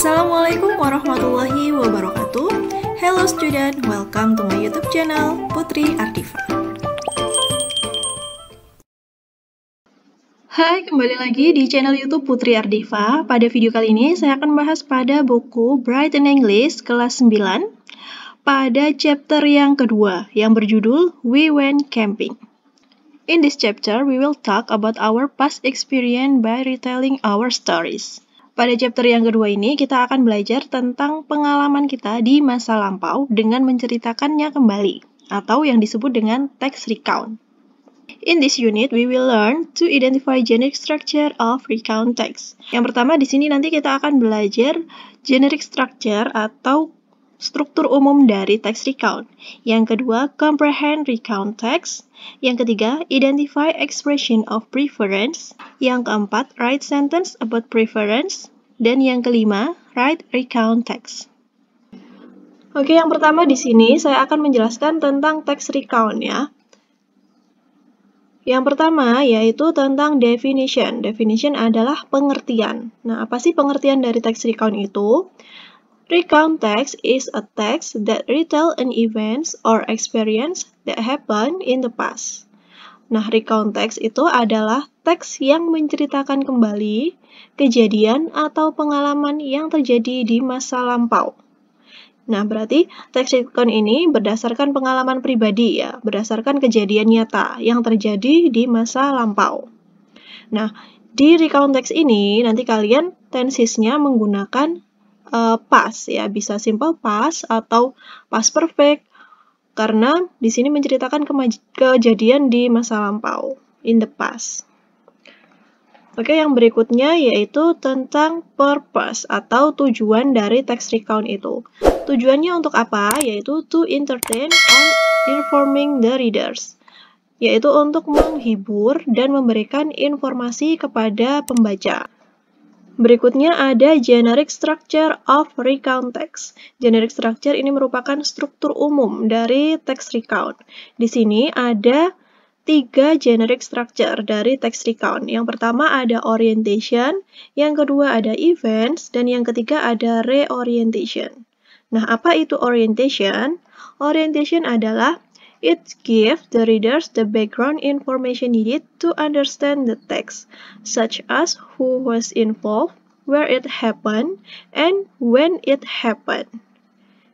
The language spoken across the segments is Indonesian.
Assalamualaikum warahmatullahi wabarakatuh. Hello student, welcome to my YouTube channel Putri Ardifa. Hai, kembali lagi di channel YouTube Putri Ardifa. Pada video kali ini saya akan bahas pada buku Brighten English kelas 9 pada chapter yang kedua yang berjudul We Went Camping. In this chapter, we will talk about our past experience by retelling our stories. Pada chapter yang kedua ini, kita akan belajar tentang pengalaman kita di masa lampau dengan menceritakannya kembali, atau yang disebut dengan text recount. In this unit, we will learn to identify generic structure of recount text. Yang pertama, di sini nanti kita akan belajar generic structure atau struktur umum dari text recount. Yang kedua, comprehend recount text. Yang ketiga, identify expression of preference. Yang keempat, write sentence about preference. Dan yang kelima, write recount text. Oke, yang pertama di sini saya akan menjelaskan tentang text recount ya. Yang pertama yaitu tentang definition. Definition adalah pengertian. Nah, apa sih pengertian dari text recount itu? Recount text is a text that retell an event or experience that happened in the past. Nah, recount text itu adalah teks yang menceritakan kembali kejadian atau pengalaman yang terjadi di masa lampau. Nah, berarti text recount ini berdasarkan pengalaman pribadi ya, berdasarkan kejadian nyata yang terjadi di masa lampau. Nah, di recount text ini nanti kalian tensesnya menggunakan past ya, bisa simple past atau past perfect karena di sini menceritakan kejadian di masa lampau, in the past. Oke, yang berikutnya yaitu tentang purpose atau tujuan dari text recount itu. Tujuannya untuk apa? Yaitu to entertain or informing the readers. Yaitu untuk menghibur dan memberikan informasi kepada pembaca. Berikutnya ada generic structure of recount text. Generic structure ini merupakan struktur umum dari text recount. Di sini ada 3 generic structure dari text recount. Yang pertama ada orientation, yang kedua ada events, dan yang ketiga ada reorientation. Nah, apa itu orientation? Orientation adalah it gives the readers the background information needed to understand the text, such as who was involved, where it happened, and when it happened.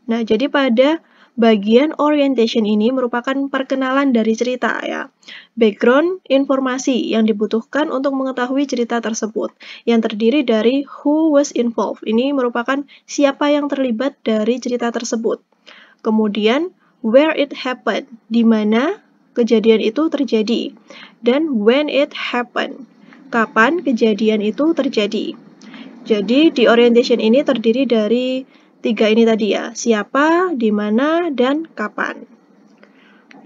Nah, jadi pada bagian orientation ini merupakan perkenalan dari cerita ya. Background informasi yang dibutuhkan untuk mengetahui cerita tersebut, yang terdiri dari who was involved. Ini merupakan siapa yang terlibat dari cerita tersebut. Kemudian where it happened, di mana kejadian itu terjadi, dan when it happened, kapan kejadian itu terjadi. Jadi di orientation ini terdiri dari 3 ini tadi ya, siapa, di mana, dan kapan.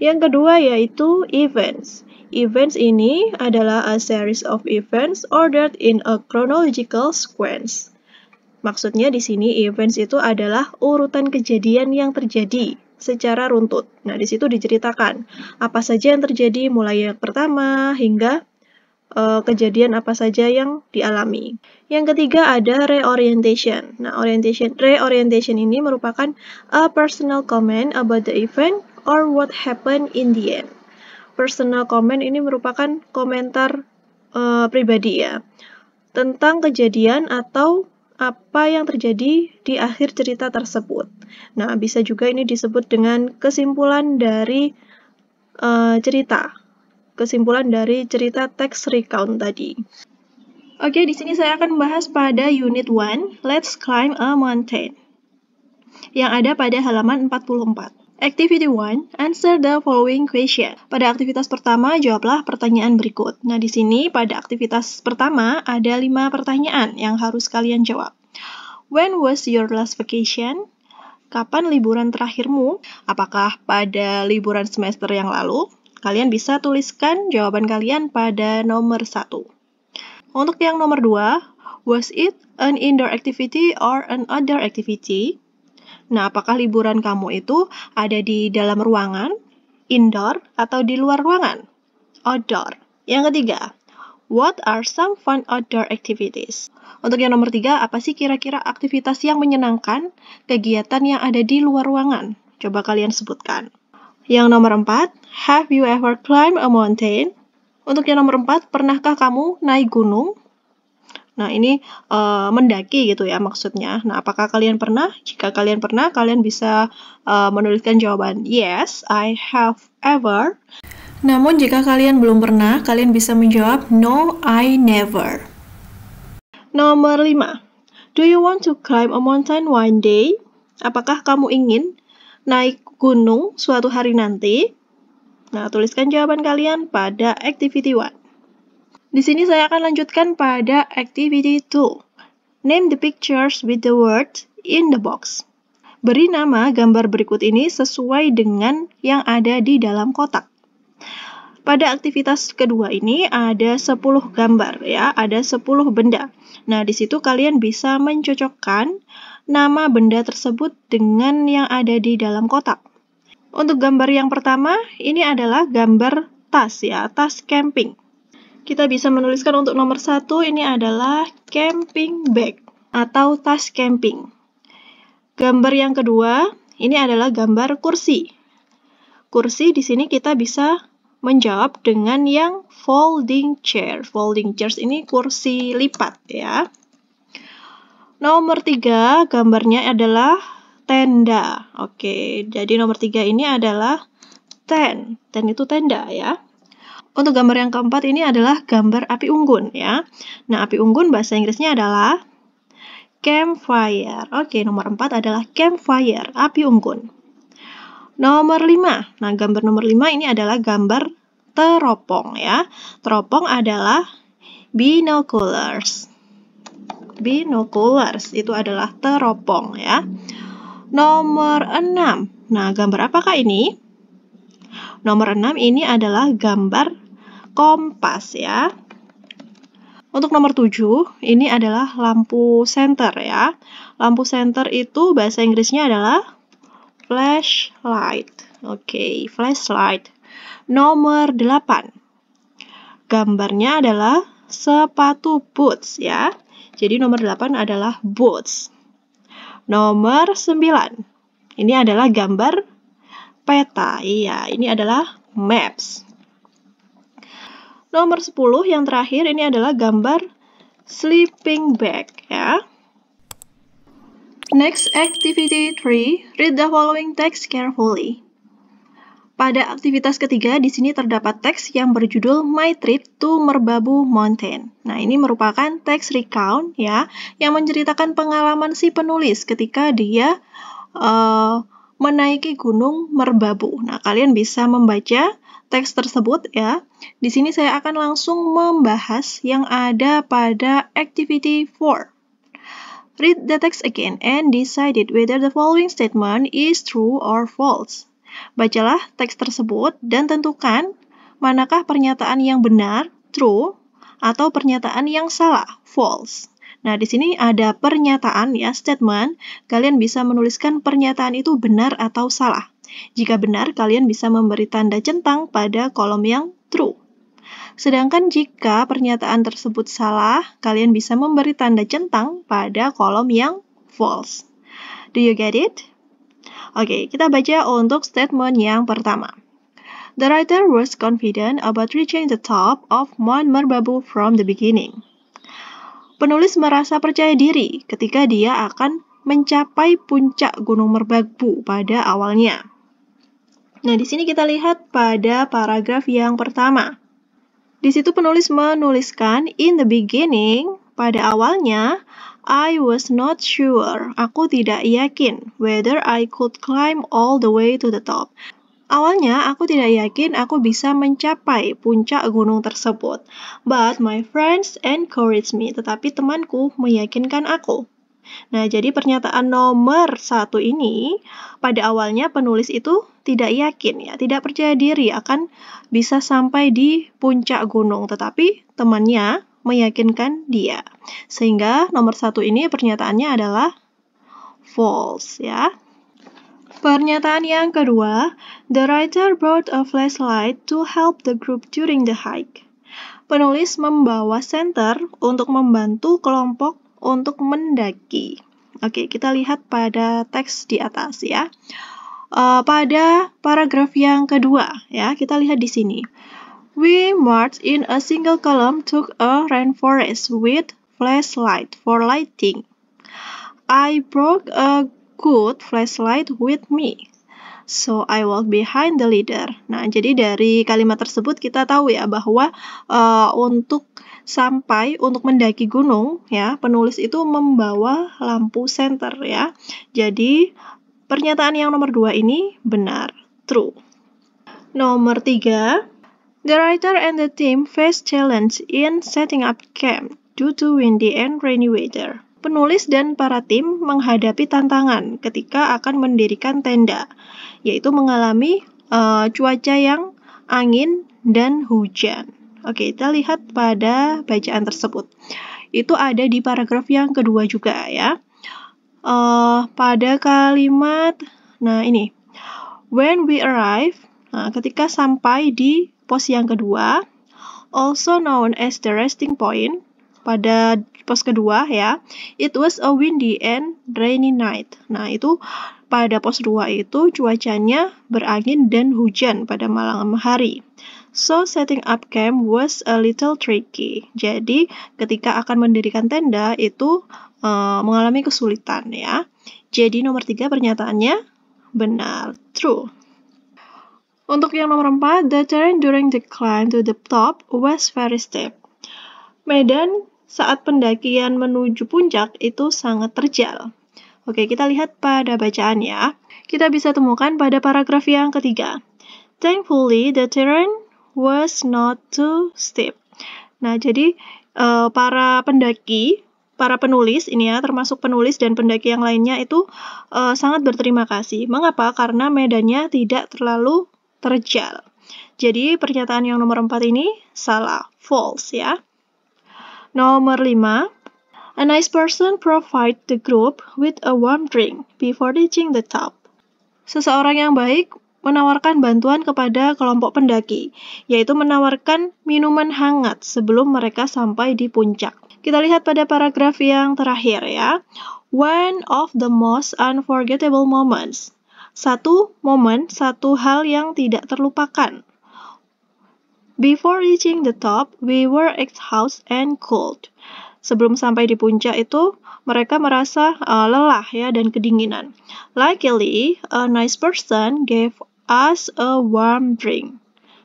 Yang kedua yaitu events. Events ini adalah a series of events ordered in a chronological sequence. Maksudnya di sini events itu adalah urutan kejadian yang terjadi secara runtut. Nah, di situ diceritakan apa saja yang terjadi mulai yang pertama hingga kejadian apa saja yang dialami. Yang ketiga ada reorientation. Nah, reorientation ini merupakan a personal comment about the event or what happened in the end. Personal comment ini merupakan komentar pribadi ya, tentang kejadian atau apa yang terjadi di akhir cerita tersebut. Nah, bisa juga ini disebut dengan kesimpulan dari cerita. Kesimpulan dari cerita text recount tadi. Oke, di sini saya akan membahas pada unit 1, Let's Climb a Mountain, yang ada pada halaman 44. Activity 1, answer the following question. Pada aktivitas pertama, jawablah pertanyaan berikut. Nah, di sini pada aktivitas pertama ada 5 pertanyaan yang harus kalian jawab. When was your last vacation? Kapan liburan terakhirmu? Apakah pada liburan semester yang lalu? Kalian bisa tuliskan jawaban kalian pada nomor 1. Untuk yang nomor 2, was it an indoor activity or an outdoor activity? Nah, apakah liburan kamu itu ada di dalam ruangan, indoor, atau di luar ruangan, outdoor? Yang ketiga, What are some fun outdoor activities? Untuk yang nomor 3, apa sih kira-kira aktivitas yang menyenangkan, kegiatan yang ada di luar ruangan? Coba kalian sebutkan. Yang nomor 4, have you ever climbed a mountain? Untuk yang nomor 4, pernahkah kamu naik gunung? Nah, ini mendaki gitu ya maksudnya. Nah, apakah kalian pernah? Jika kalian pernah, kalian bisa menuliskan jawaban yes, I have ever. Namun, jika kalian belum pernah, kalian bisa menjawab no, I never. Nomor 5. Do you want to climb a mountain one day? Apakah kamu ingin naik gunung suatu hari nanti? Nah, tuliskan jawaban kalian pada activity 1. Di sini saya akan lanjutkan pada activity 2. Name the pictures with the words in the box. Beri nama gambar berikut ini sesuai dengan yang ada di dalam kotak. Pada aktivitas kedua ini ada 10 gambar ya, ada 10 benda. Nah, di situ kalian bisa mencocokkan nama benda tersebut dengan yang ada di dalam kotak. Untuk gambar yang pertama, ini adalah gambar tas ya, tas camping. Kita bisa menuliskan untuk nomor 1 ini adalah camping bag atau tas camping. Gambar yang kedua, ini adalah gambar kursi. Kursi di sini kita bisa menjawab dengan yang folding chair. Folding chairs ini kursi lipat ya. Nomor 3, gambarnya adalah tenda. Oke, jadi nomor 3 ini adalah tent. Tent itu tenda ya. Untuk gambar yang keempat ini adalah gambar api unggun ya. Nah, api unggun bahasa Inggrisnya adalah campfire. Oke, nomor 4 adalah campfire, api unggun. Nomor 5. Nah, gambar nomor 5 ini adalah gambar teropong ya. Teropong adalah binoculars. Binoculars itu adalah teropong ya. Nomor 6. Nah, gambar apakah ini? Nomor 6 ini adalah gambar kompas ya. Untuk nomor 7, ini adalah lampu senter ya. Lampu senter itu bahasa Inggrisnya adalah flashlight. Oke, flashlight. Nomor 8. Gambarnya adalah sepatu boots ya. Jadi nomor 8 adalah boots. Nomor 9. Ini adalah gambar peta. Iya, ini adalah maps. Nomor 10 yang terakhir ini adalah gambar sleeping bag ya. Next, activity 3, read the following text carefully. Pada aktivitas ketiga, di sini terdapat teks yang berjudul My Trip to Merbabu Mountain. Nah, ini merupakan teks recount ya, yang menceritakan pengalaman si penulis ketika dia menaiki gunung Merbabu. Nah, kalian bisa membaca teks tersebut ya. Di sini saya akan langsung membahas yang ada pada activity 4. Read the text again and decide whether the following statement is true or false. Bacalah teks tersebut dan tentukan manakah pernyataan yang benar, true, atau pernyataan yang salah, false. Nah, di sini ada pernyataan ya, statement. Kalian bisa menuliskan pernyataan itu benar atau salah. Jika benar, kalian bisa memberi tanda centang pada kolom yang true. Sedangkan jika pernyataan tersebut salah, kalian bisa memberi tanda centang pada kolom yang false. Do you get it? Oke, kita baca untuk statement yang pertama. The writer was confident about reaching the top of Mount Merbabu from the beginning. Penulis merasa percaya diri ketika dia akan mencapai puncak Gunung Merbabu pada awalnya. Nah, di sini kita lihat pada paragraf yang pertama. Di situ penulis menuliskan, in the beginning, pada awalnya, I was not sure, aku tidak yakin, whether I could climb all the way to the top. Awalnya, aku tidak yakin aku bisa mencapai puncak gunung tersebut. But my friends encouraged me, tetapi temanku meyakinkan aku. Nah, jadi pernyataan nomor 1 ini, pada awalnya penulis itu tidak yakin ya, tidak percaya diri akan bisa sampai di puncak gunung, tetapi temannya meyakinkan dia. Sehingga nomor 1 ini pernyataannya adalah false ya. Pernyataan yang kedua, the writer brought a flashlight to help the group during the hike. Penulis membawa senter untuk membantu kelompok untuk mendaki. Oke, kita lihat pada teks di atas ya. Pada paragraf yang kedua ya, kita lihat di sini. We marched in a single column to a rainforest with flashlight for lighting. I brought a good flashlight with me, so I walked behind the leader. Nah, jadi dari kalimat tersebut kita tahu ya bahwa untuk mendaki gunung ya, penulis itu membawa lampu senter ya. Jadi pernyataan yang nomor 2 ini benar, true. Nomor 3, the writer and the team face challenge in setting up camp due to windy and rainy weather. Penulis dan para tim menghadapi tantangan ketika akan mendirikan tenda, yaitu mengalami cuaca yang angin dan hujan. Oke, kita lihat pada bacaan tersebut. Itu ada di paragraf yang kedua juga ya. Pada kalimat, nah ini, when we arrive, nah, ketika sampai di pos yang kedua, also known as the resting point, pada pos kedua ya, it was a windy and rainy night. Nah, itu pada pos 2 itu cuacanya berangin dan hujan pada malam hari. So, setting up camp was a little tricky. Jadi, ketika akan mendirikan tenda itu mengalami kesulitan ya. Jadi, nomor 3 pernyataannya benar, true. Untuk yang nomor 4, the terrain during the climb to the top was very steep. Medan saat pendakian menuju puncak itu sangat terjal. Oke, kita lihat pada bacaan ya. Kita bisa temukan pada paragraf yang ketiga. Thankfully, the terrain was not too steep. Nah, jadi para penulis ini ya, termasuk penulis dan pendaki yang lainnya itu sangat berterima kasih. Mengapa? Karena medannya tidak terlalu terjal. Jadi, pernyataan yang nomor 4 ini salah, false ya. Nomor 5, a nice person provide the group with a warm drink before reaching the top. Seseorang yang baik menawarkan bantuan kepada kelompok pendaki, yaitu menawarkan minuman hangat sebelum mereka sampai di puncak. Kita lihat pada paragraf yang terakhir ya. One of the most unforgettable moments. Satu hal yang tidak terlupakan. Before reaching the top, we were exhausted and cold. Sebelum sampai di puncak itu, mereka merasa lelah ya dan kedinginan. Luckily, a nice person gave us a warm drink.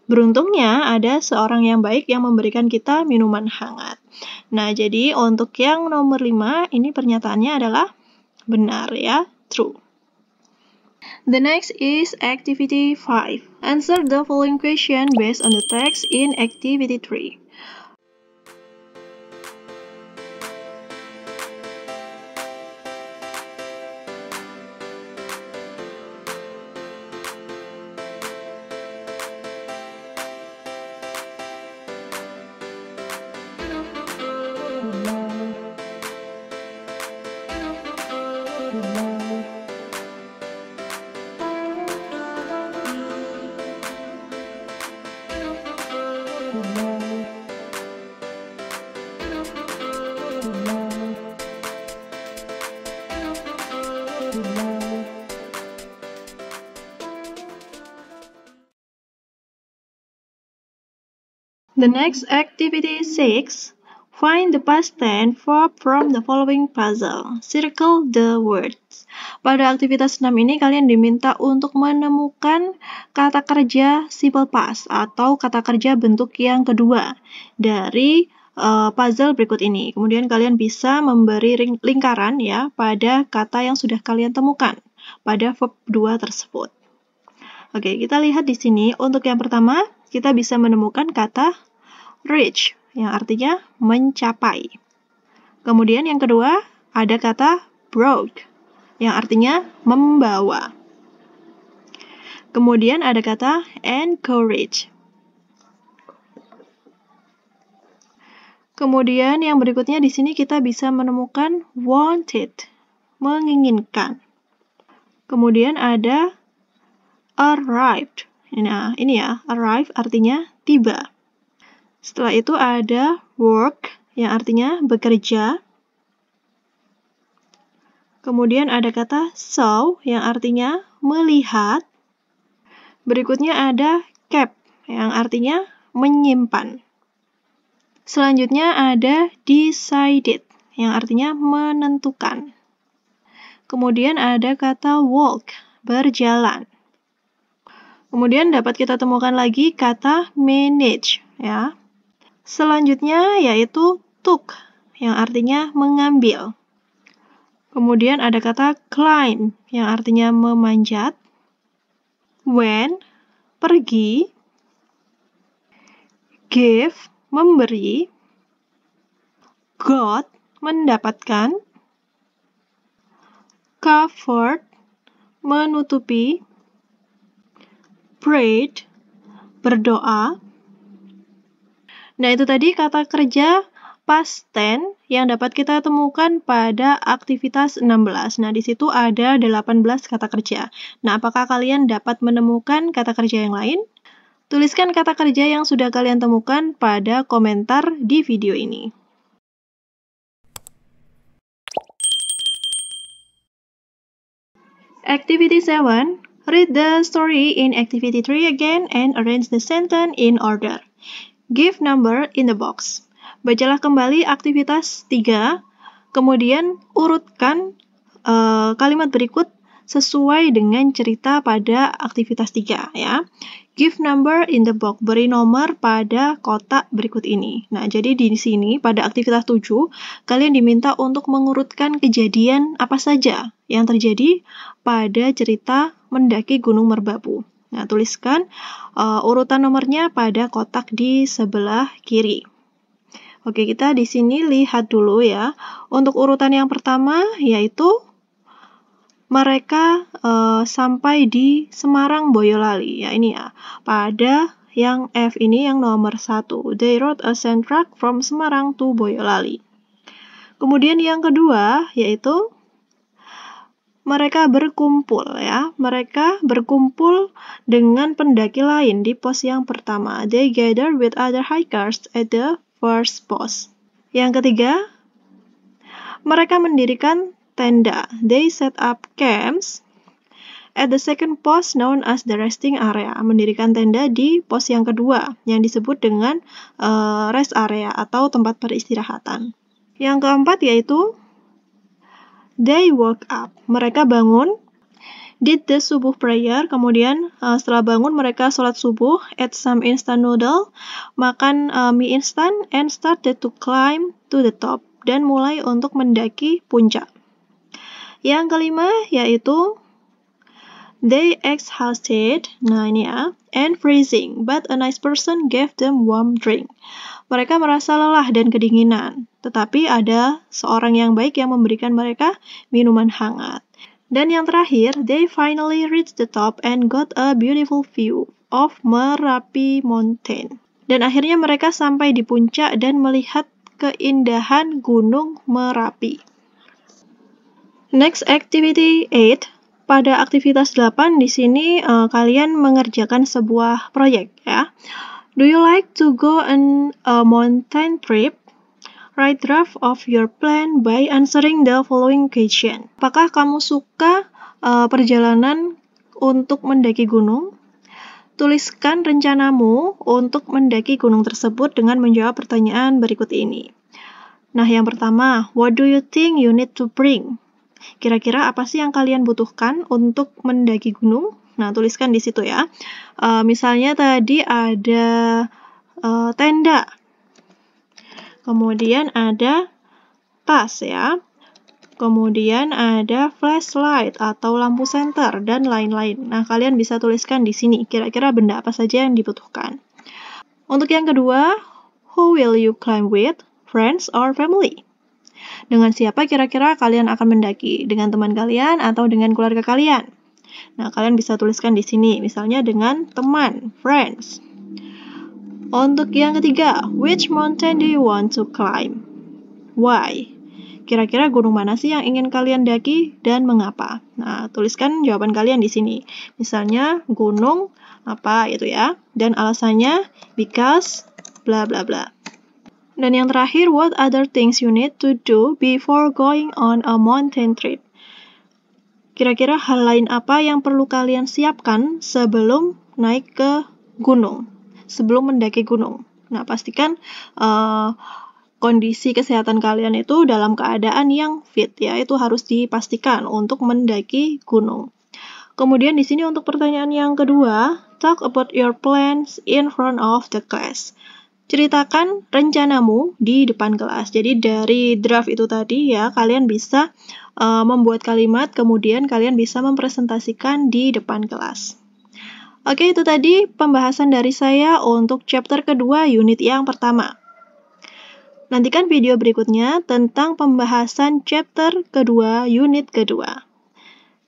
Beruntungnya ada seorang yang baik yang memberikan kita minuman hangat. Nah, jadi untuk yang nomor 5, ini pernyataannya adalah benar ya, true. The next is activity 5. Answer the following question based on the text in activity 3. The next activity 6. Find the past tense verb from the following puzzle. Circle the words. Pada aktivitas 6 ini kalian diminta untuk menemukan kata kerja simple past atau kata kerja bentuk yang kedua dari puzzle berikut ini. Kemudian kalian bisa memberi lingkaran ya pada kata yang sudah kalian temukan pada verb 2 tersebut. Oke, kita lihat di sini. Untuk yang pertama, kita bisa menemukan kata reach, yang artinya mencapai. Kemudian yang kedua, ada kata brought, yang artinya membawa. Kemudian ada kata encourage. Kemudian yang berikutnya di sini kita bisa menemukan wanted, menginginkan. Kemudian ada arrived. Nah, ini ya, arrive artinya tiba. Setelah itu ada work, yang artinya bekerja. Kemudian ada kata saw, yang artinya melihat. Berikutnya ada kept, yang artinya menyimpan. Selanjutnya ada decided, yang artinya menentukan. Kemudian ada kata walk, berjalan. Kemudian dapat kita temukan lagi kata manage, ya. Selanjutnya yaitu took, yang artinya mengambil. Kemudian ada kata climb, yang artinya memanjat. Went, pergi. Give, memberi. Got, mendapatkan. Covered, menutupi. Prayed, berdoa. Nah, itu tadi kata kerja past tense yang dapat kita temukan pada aktivitas 16. Nah, di situ ada 18 kata kerja. Nah, apakah kalian dapat menemukan kata kerja yang lain? Tuliskan kata kerja yang sudah kalian temukan pada komentar di video ini. Activity 7. Read the story in Activity 3 again and arrange the sentence in order. Give number in the box. Bacalah kembali aktivitas 3, kemudian urutkan kalimat berikut sesuai dengan cerita pada aktivitas 3, ya. Give number in the box, beri nomor pada kotak berikut ini. Nah, jadi di sini pada aktivitas 7, kalian diminta untuk mengurutkan kejadian apa saja yang terjadi pada cerita mendaki Gunung Merbabu. Nah, tuliskan urutan nomornya pada kotak di sebelah kiri. Oke, kita di sini lihat dulu ya. Untuk urutan yang pertama yaitu mereka sampai di Semarang Boyolali. Ya, ini ya. Pada yang F ini yang nomor 1. They rode a sand truck from Semarang to Boyolali. Kemudian yang kedua yaitu mereka berkumpul, ya. Mereka berkumpul dengan pendaki lain di pos yang pertama. They gathered with other hikers at the first post. Yang ketiga, mereka mendirikan tenda. They set up camps at the second post known as the resting area. Mendirikan tenda di pos yang kedua yang disebut dengan rest area atau tempat peristirahatan. Yang keempat yaitu they woke up. Mereka bangun, did the subuh prayer, kemudian setelah bangun mereka sholat subuh, ate some instant noodle, makan mie instan, and started to climb to the top, dan mulai untuk mendaki puncak. Yang kelima yaitu they exhausted, nah ini ya, and freezing, but a nice person gave them warm drink. Mereka merasa lelah dan kedinginan, tetapi ada seorang yang baik yang memberikan mereka minuman hangat. Dan yang terakhir, they finally reached the top and got a beautiful view of Merapi Mountain. Dan akhirnya mereka sampai di puncak dan melihat keindahan Gunung Merapi. Next, activity 8. Pada aktivitas 8 di sini kalian mengerjakan sebuah proyek, ya. Do you like to go on a mountain trip? Write draft of your plan by answering the following question. Apakah kamu suka perjalanan untuk mendaki gunung? Tuliskan rencanamu untuk mendaki gunung tersebut dengan menjawab pertanyaan berikut ini. Nah, yang pertama, what do you think you need to bring? Kira-kira apa sih yang kalian butuhkan untuk mendaki gunung? Nah, tuliskan di situ ya. Misalnya tadi ada tenda. Kemudian ada tas ya. Kemudian ada flashlight atau lampu senter dan lain-lain. Nah, kalian bisa tuliskan di sini kira-kira benda apa saja yang dibutuhkan. Untuk yang kedua, who will you climb with? Friends or family? Dengan siapa kira-kira kalian akan mendaki? Dengan teman kalian atau dengan keluarga kalian? Nah, kalian bisa tuliskan di sini, misalnya dengan teman, friends. Untuk yang ketiga, which mountain do you want to climb? Why? Kira-kira gunung mana sih yang ingin kalian daki dan mengapa? Nah, tuliskan jawaban kalian di sini. Misalnya gunung apa itu ya? Dan alasannya because bla bla bla. Dan yang terakhir, what other things you need to do before going on a mountain trip? Kira-kira hal lain apa yang perlu kalian siapkan sebelum naik ke gunung, sebelum mendaki gunung? Nah, pastikan kondisi kesehatan kalian itu dalam keadaan yang fit ya, itu harus dipastikan untuk mendaki gunung. Kemudian di sini untuk pertanyaan yang kedua, talk about your plans in front of the class. Ceritakan rencanamu di depan kelas. Jadi dari draft itu tadi ya, kalian bisa membuat kalimat, kemudian kalian bisa mempresentasikan di depan kelas. Oke, itu tadi pembahasan dari saya untuk chapter kedua unit yang pertama. Nantikan video berikutnya tentang pembahasan chapter kedua unit kedua.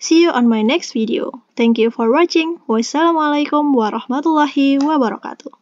See you on my next video. Thank you for watching. Wassalamualaikum warahmatullahi wabarakatuh.